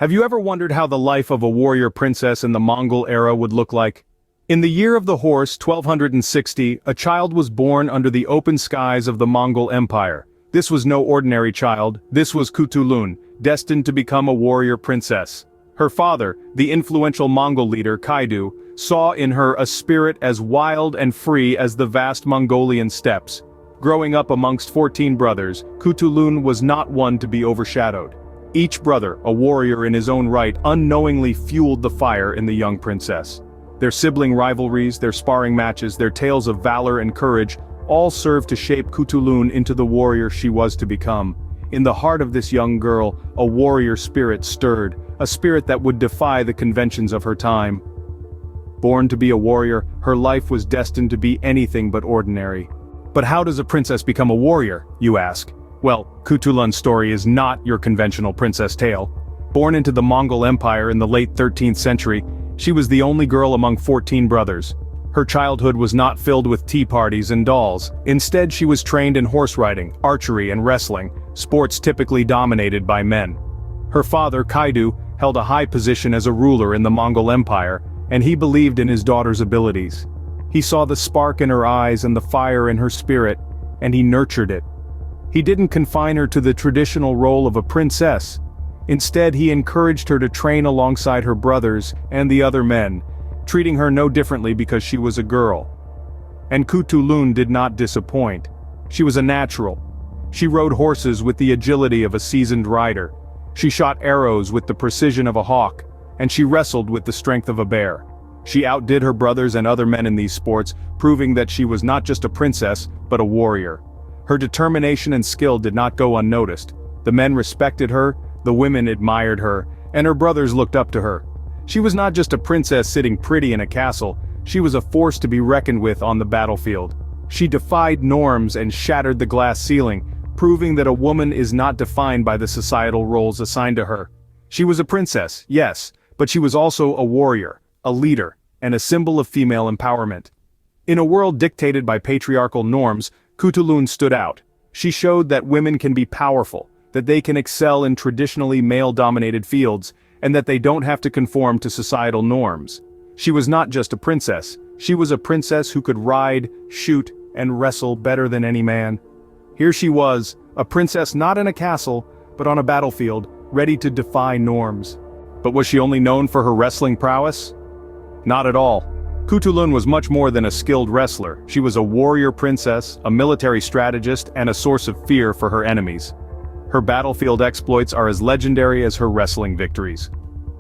Have you ever wondered how the life of a warrior princess in the Mongol era would look like? In the year of the horse 1260, a child was born under the open skies of the Mongol Empire. This was no ordinary child, this was Khutulun, destined to become a warrior princess. Her father, the influential Mongol leader Kaidu, saw in her a spirit as wild and free as the vast Mongolian steppes. Growing up amongst 14 brothers, Khutulun was not one to be overshadowed. Each brother, a warrior in his own right, unknowingly fueled the fire in the young princess. Their sibling rivalries, their sparring matches, their tales of valor and courage, all served to shape Khutulun into the warrior she was to become. In the heart of this young girl, a warrior spirit stirred, a spirit that would defy the conventions of her time. Born to be a warrior, her life was destined to be anything but ordinary. But how does a princess become a warrior, you ask? Well, Khutulun's story is not your conventional princess tale. Born into the Mongol Empire in the late 13th century, she was the only girl among 14 brothers. Her childhood was not filled with tea parties and dolls. Instead, she was trained in horse riding, archery and wrestling, sports typically dominated by men. Her father, Kaidu, held a high position as a ruler in the Mongol Empire, and he believed in his daughter's abilities. He saw the spark in her eyes and the fire in her spirit, and he nurtured it. He didn't confine her to the traditional role of a princess. Instead, he encouraged her to train alongside her brothers and the other men, treating her no differently because she was a girl. And Khutulun did not disappoint. She was a natural. She rode horses with the agility of a seasoned rider. She shot arrows with the precision of a hawk, and she wrestled with the strength of a bear. She outdid her brothers and other men in these sports, proving that she was not just a princess, but a warrior. Her determination and skill did not go unnoticed. The men respected her, the women admired her, and her brothers looked up to her. She was not just a princess sitting pretty in a castle, she was a force to be reckoned with on the battlefield. She defied norms and shattered the glass ceiling, proving that a woman is not defined by the societal roles assigned to her. She was a princess, yes, but she was also a warrior, a leader, and a symbol of female empowerment. In a world dictated by patriarchal norms, Khutulun stood out. She showed that women can be powerful, that they can excel in traditionally male-dominated fields, and that they don't have to conform to societal norms. She was not just a princess, she was a princess who could ride, shoot, and wrestle better than any man. Here she was, a princess not in a castle, but on a battlefield, ready to defy norms. But was she only known for her wrestling prowess? Not at all. Khutulun was much more than a skilled wrestler. She was a warrior princess, a military strategist, and a source of fear for her enemies. Her battlefield exploits are as legendary as her wrestling victories.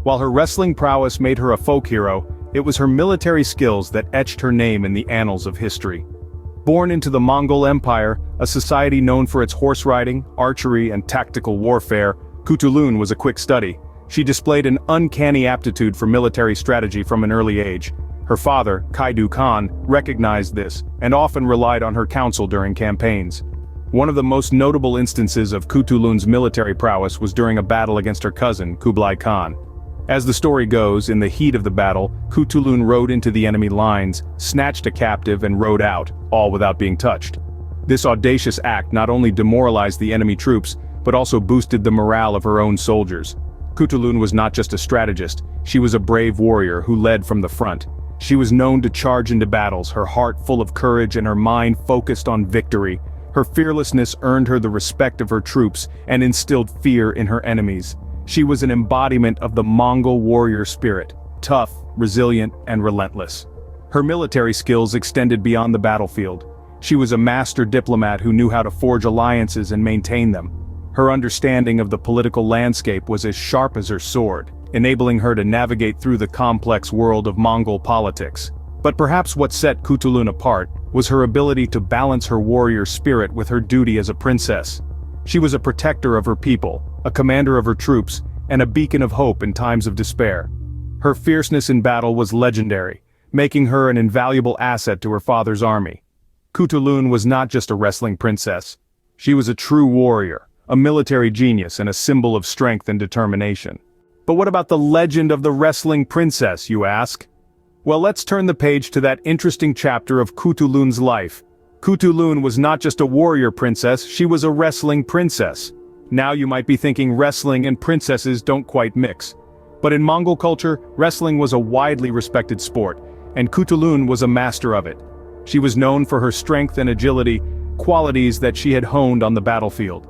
While her wrestling prowess made her a folk hero, it was her military skills that etched her name in the annals of history. Born into the Mongol Empire, a society known for its horse riding, archery, and tactical warfare, Khutulun was a quick study. She displayed an uncanny aptitude for military strategy from an early age. Her father, Kaidu Khan, recognized this, and often relied on her counsel during campaigns. One of the most notable instances of Khutulun's military prowess was during a battle against her cousin, Kublai Khan. As the story goes, in the heat of the battle, Khutulun rode into the enemy lines, snatched a captive and rode out, all without being touched. This audacious act not only demoralized the enemy troops, but also boosted the morale of her own soldiers. Khutulun was not just a strategist, she was a brave warrior who led from the front. She was known to charge into battles, her heart full of courage and her mind focused on victory. Her fearlessness earned her the respect of her troops and instilled fear in her enemies. She was an embodiment of the Mongol warrior spirit, tough, resilient, and relentless. Her military skills extended beyond the battlefield. She was a master diplomat who knew how to forge alliances and maintain them. Her understanding of the political landscape was as sharp as her sword, enabling her to navigate through the complex world of Mongol politics. But perhaps what set Khutulun apart was her ability to balance her warrior spirit with her duty as a princess. She was a protector of her people, a commander of her troops, and a beacon of hope in times of despair. Her fierceness in battle was legendary, making her an invaluable asset to her father's army. Khutulun was not just a wrestling princess. She was a true warrior, a military genius and a symbol of strength and determination. But what about the legend of the wrestling princess, you ask? Well, let's turn the page to that interesting chapter of Khutulun's life. Khutulun was not just a warrior princess, she was a wrestling princess. Now you might be thinking wrestling and princesses don't quite mix. But in Mongol culture, wrestling was a widely respected sport, and Khutulun was a master of it. She was known for her strength and agility, qualities that she had honed on the battlefield.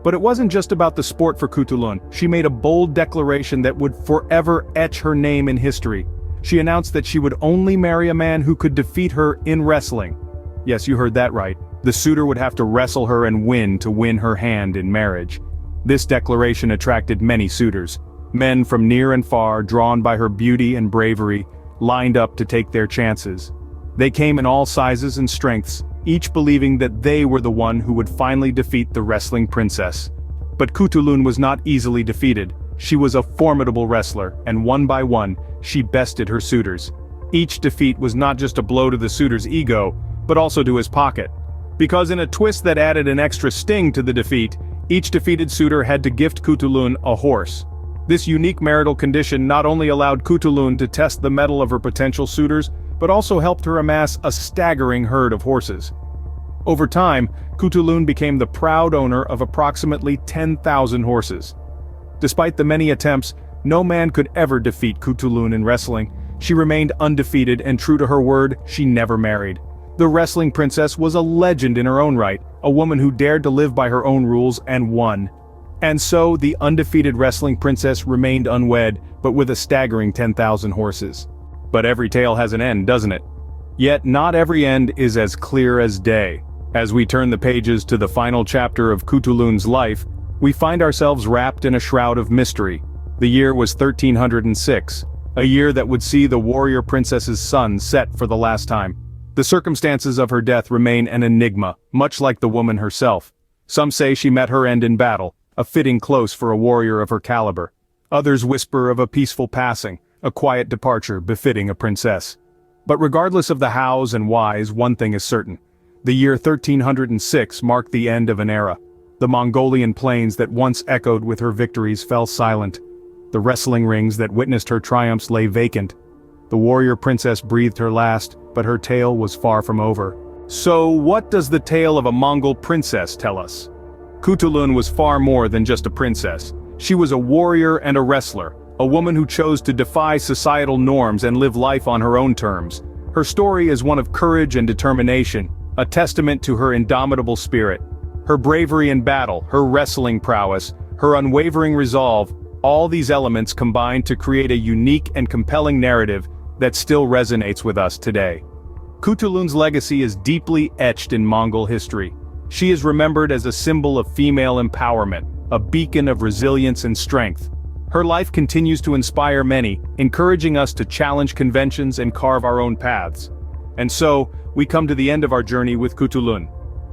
But it wasn't just about the sport for Khutulun. She made a bold declaration that would forever etch her name in history. She announced that she would only marry a man who could defeat her in wrestling. Yes, you heard that right. The suitor would have to wrestle her and win to win her hand in marriage. This declaration attracted many suitors. Men from near and far, drawn by her beauty and bravery, lined up to take their chances. They came in all sizes and strengths, each believing that they were the one who would finally defeat the wrestling princess. But Khutulun was not easily defeated. She was a formidable wrestler, and one by one, she bested her suitors. Each defeat was not just a blow to the suitor's ego, but also to his pocket. Because in a twist that added an extra sting to the defeat, each defeated suitor had to gift Khutulun a horse. This unique marital condition not only allowed Khutulun to test the mettle of her potential suitors, but also helped her amass a staggering herd of horses. Over time, Khutulun became the proud owner of approximately 10,000 horses. Despite the many attempts, no man could ever defeat Khutulun in wrestling. She remained undefeated, and true to her word, she never married. The wrestling princess was a legend in her own right, a woman who dared to live by her own rules and won. And so, the undefeated wrestling princess remained unwed, but with a staggering 10,000 horses. But every tale has an end, doesn't it? Yet not every end is as clear as day. As we turn the pages to the final chapter of Khutulun's life, we find ourselves wrapped in a shroud of mystery. The year was 1306, a year that would see the warrior princess's sun set for the last time. The circumstances of her death remain an enigma, much like the woman herself. Some say she met her end in battle, a fitting close for a warrior of her caliber. Others whisper of a peaceful passing, a quiet departure befitting a princess. But regardless of the hows and whys, one thing is certain. The year 1306 marked the end of an era. The Mongolian plains that once echoed with her victories fell silent. The wrestling rings that witnessed her triumphs lay vacant. The warrior princess breathed her last, but her tale was far from over. So what does the tale of a Mongol princess tell us? Khutulun was far more than just a princess. She was a warrior and a wrestler, a woman who chose to defy societal norms and live life on her own terms. Her story is one of courage and determination, a testament to her indomitable spirit. Her bravery in battle, her wrestling prowess, her unwavering resolve, all these elements combine to create a unique and compelling narrative that still resonates with us today. Khutulun's legacy is deeply etched in Mongol history. She is remembered as a symbol of female empowerment, a beacon of resilience and strength. Her life continues to inspire many, encouraging us to challenge conventions and carve our own paths. And so, we come to the end of our journey with Khutulun.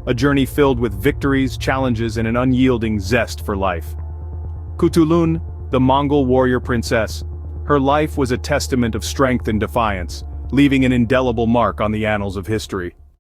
A journey filled with victories, challenges, and an unyielding zest for life. Khutulun, the Mongol warrior princess. Her life was a testament of strength and defiance, leaving an indelible mark on the annals of history.